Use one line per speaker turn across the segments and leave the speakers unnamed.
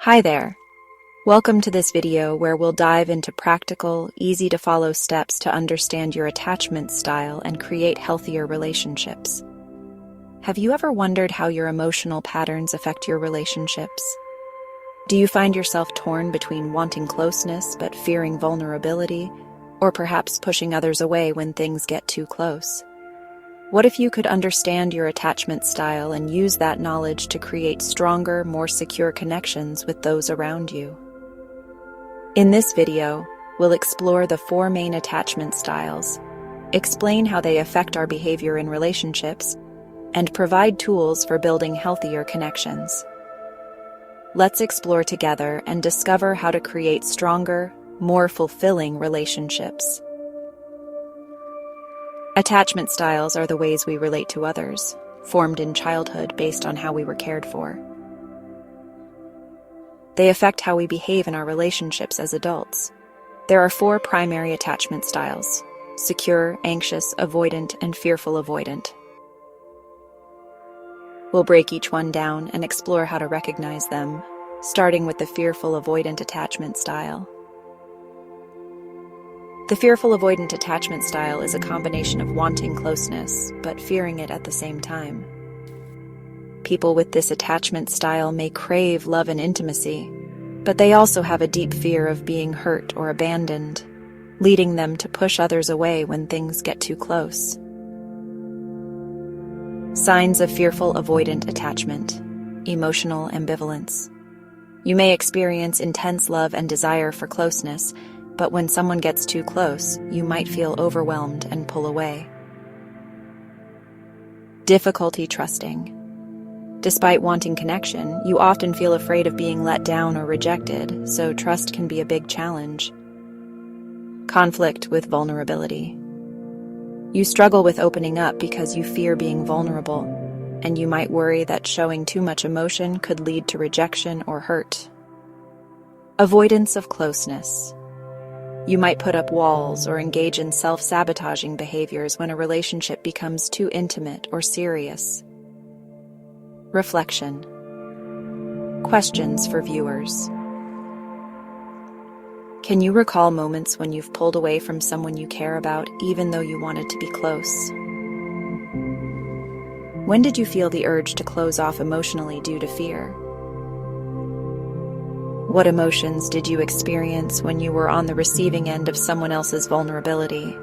Hi there. Welcome to this video where we'll dive into practical, easy-to-follow steps to understand your attachment style and create healthier relationships. Have you ever wondered how your emotional patterns affect your relationships? Do you find yourself torn between wanting closeness but fearing vulnerability, or perhaps pushing others away when things get too close? What if you could understand your attachment style and use that knowledge to create stronger, more secure connections with those around you? In this video, we'll explore the 4 main attachment styles, explain how they affect our behavior in relationships, and provide tools for building healthier connections. Let's explore together and discover how to create stronger, more fulfilling relationships. Attachment styles are the ways we relate to others, formed in childhood based on how we were cared for. They affect how we behave in our relationships as adults. There are 4 primary attachment styles: secure, anxious, avoidant, and fearful avoidant. We'll break each one down and explore how to recognize them, starting with the fearful avoidant attachment style. The fearful avoidant attachment style is a combination of wanting closeness, but fearing it at the same time. People with this attachment style may crave love and intimacy, but they also have a deep fear of being hurt or abandoned, leading them to push others away when things get too close. Signs of fearful avoidant attachment: emotional ambivalence. You may experience intense love and desire for closeness, but when someone gets too close, you might feel overwhelmed and pull away. Difficulty trusting. Despite wanting connection, you often feel afraid of being let down or rejected, so trust can be a big challenge. Conflict with vulnerability. You struggle with opening up because you fear being vulnerable, and you might worry that showing too much emotion could lead to rejection or hurt. Avoidance of closeness. You might put up walls or engage in self-sabotaging behaviors when a relationship becomes too intimate or serious. Reflection. Questions for viewers. Can you recall moments when you've pulled away from someone you care about even though you wanted to be close? When did you feel the urge to close off emotionally due to fear? What emotions did you experience when you were on the receiving end of someone else's vulnerability?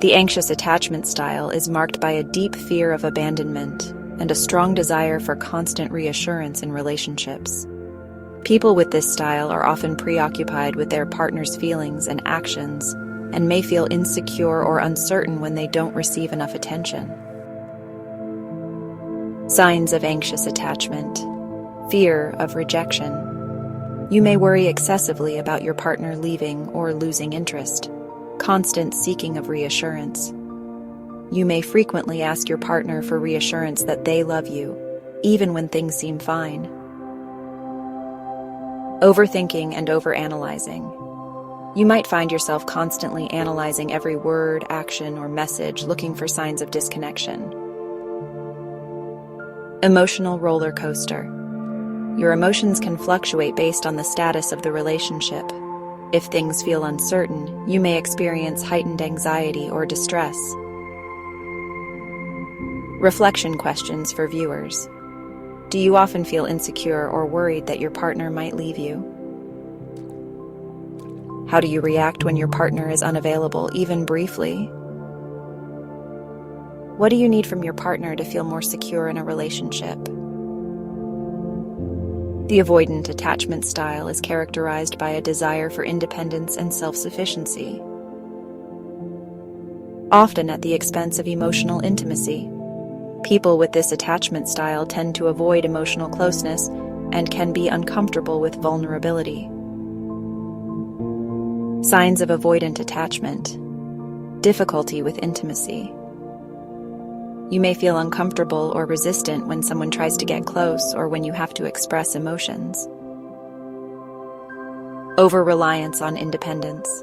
The anxious attachment style is marked by a deep fear of abandonment and a strong desire for constant reassurance in relationships. People with this style are often preoccupied with their partner's feelings and actions and may feel insecure or uncertain when they don't receive enough attention. Signs of anxious attachment. Fear of rejection. You may worry excessively about your partner leaving or losing interest. Constant seeking of reassurance. You may frequently ask your partner for reassurance that they love you, even when things seem fine. Overthinking and overanalyzing. You might find yourself constantly analyzing every word, action, or message, looking for signs of disconnection. Emotional roller coaster. Your emotions can fluctuate based on the status of the relationship. If things feel uncertain, you may experience heightened anxiety or distress. Reflection questions for viewers. Do you often feel insecure or worried that your partner might leave you? How do you react when your partner is unavailable, even briefly? What do you need from your partner to feel more secure in a relationship? The avoidant attachment style is characterized by a desire for independence and self-sufficiency, often at the expense of emotional intimacy. People with this attachment style tend to avoid emotional closeness and can be uncomfortable with vulnerability. Signs of avoidant attachment. Difficulty with intimacy. You may feel uncomfortable or resistant when someone tries to get close or when you have to express emotions. Over-reliance on independence.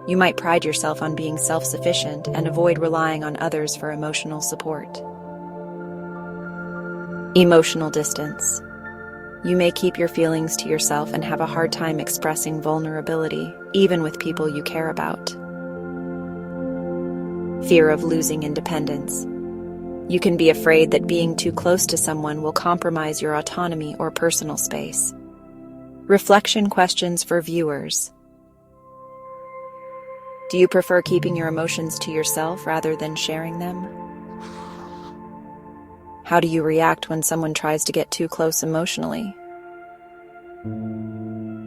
You might pride yourself on being self-sufficient and avoid relying on others for emotional support. Emotional distance. You may keep your feelings to yourself and have a hard time expressing vulnerability, even with people you care about. Fear of losing independence. You can be afraid that being too close to someone will compromise your autonomy or personal space. Reflection questions for viewers. Do you prefer keeping your emotions to yourself rather than sharing them? How do you react when someone tries to get too close emotionally?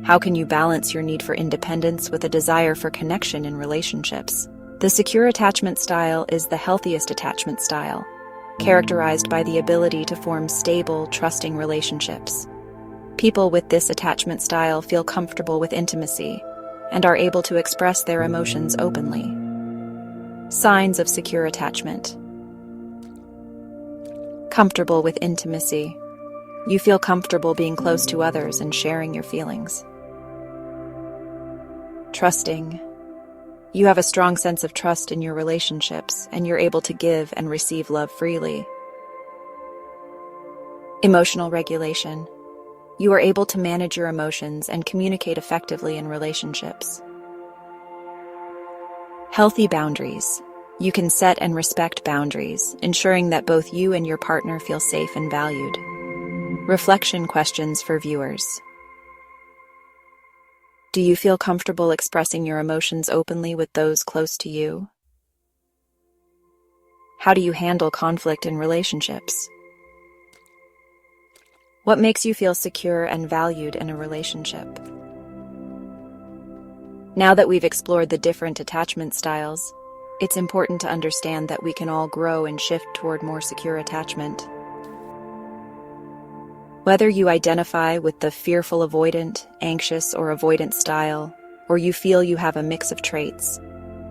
How can you balance your need for independence with a desire for connection in relationships? The secure attachment style is the healthiest attachment style, characterized by the ability to form stable, trusting relationships. People with this attachment style feel comfortable with intimacy and are able to express their emotions openly. Signs of secure attachment. Comfortable with intimacy. You feel comfortable being close to others and sharing your feelings. Trusting. You have a strong sense of trust in your relationships, and you're able to give and receive love freely. Emotional regulation. You are able to manage your emotions and communicate effectively in relationships. Healthy boundaries. You can set and respect boundaries, ensuring that both you and your partner feel safe and valued. Reflection questions for viewers. Do you feel comfortable expressing your emotions openly with those close to you? How do you handle conflict in relationships? What makes you feel secure and valued in a relationship? Now that we've explored the different attachment styles, it's important to understand that we can all grow and shift toward more secure attachment. Whether you identify with the fearful avoidant, anxious, or avoidant style, or you feel you have a mix of traits,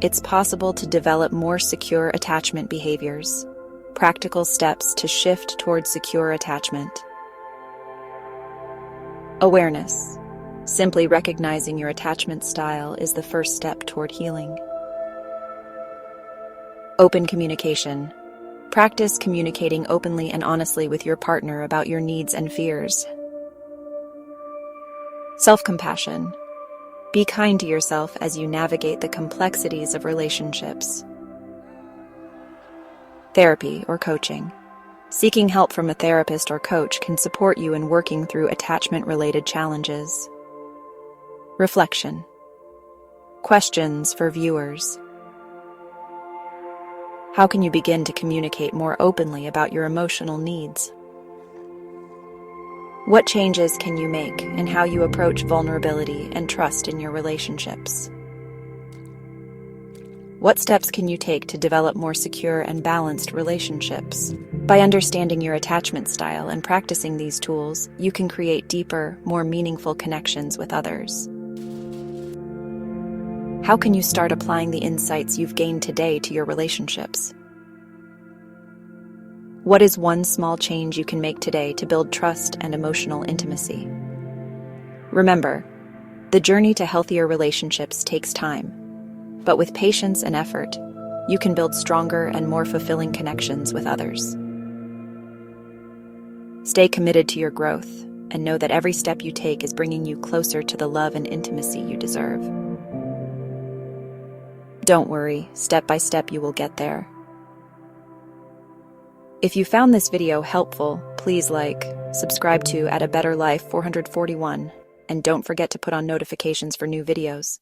it's possible to develop more secure attachment behaviors. Practical steps to shift toward secure attachment. Awareness. Simply recognizing your attachment style is the first step toward healing. Open communication. Practice communicating openly and honestly with your partner about your needs and fears. Self-compassion. Be kind to yourself as you navigate the complexities of relationships. Therapy or coaching. Seeking help from a therapist or coach can support you in working through attachment-related challenges. Reflection. Questions for viewers. How can you begin to communicate more openly about your emotional needs? What changes can you make in how you approach vulnerability and trust in your relationships? What steps can you take to develop more secure and balanced relationships? By understanding your attachment style and practicing these tools, you can create deeper, more meaningful connections with others. How can you start applying the insights you've gained today to your relationships? What is one small change you can make today to build trust and emotional intimacy? Remember, the journey to healthier relationships takes time, but with patience and effort, you can build stronger and more fulfilling connections with others. Stay committed to your growth and know that every step you take is bringing you closer to the love and intimacy you deserve. Don't worry, step by step you will get there. If you found this video helpful, please like, subscribe to At a Better Life 441, and don't forget to put on notifications for new videos.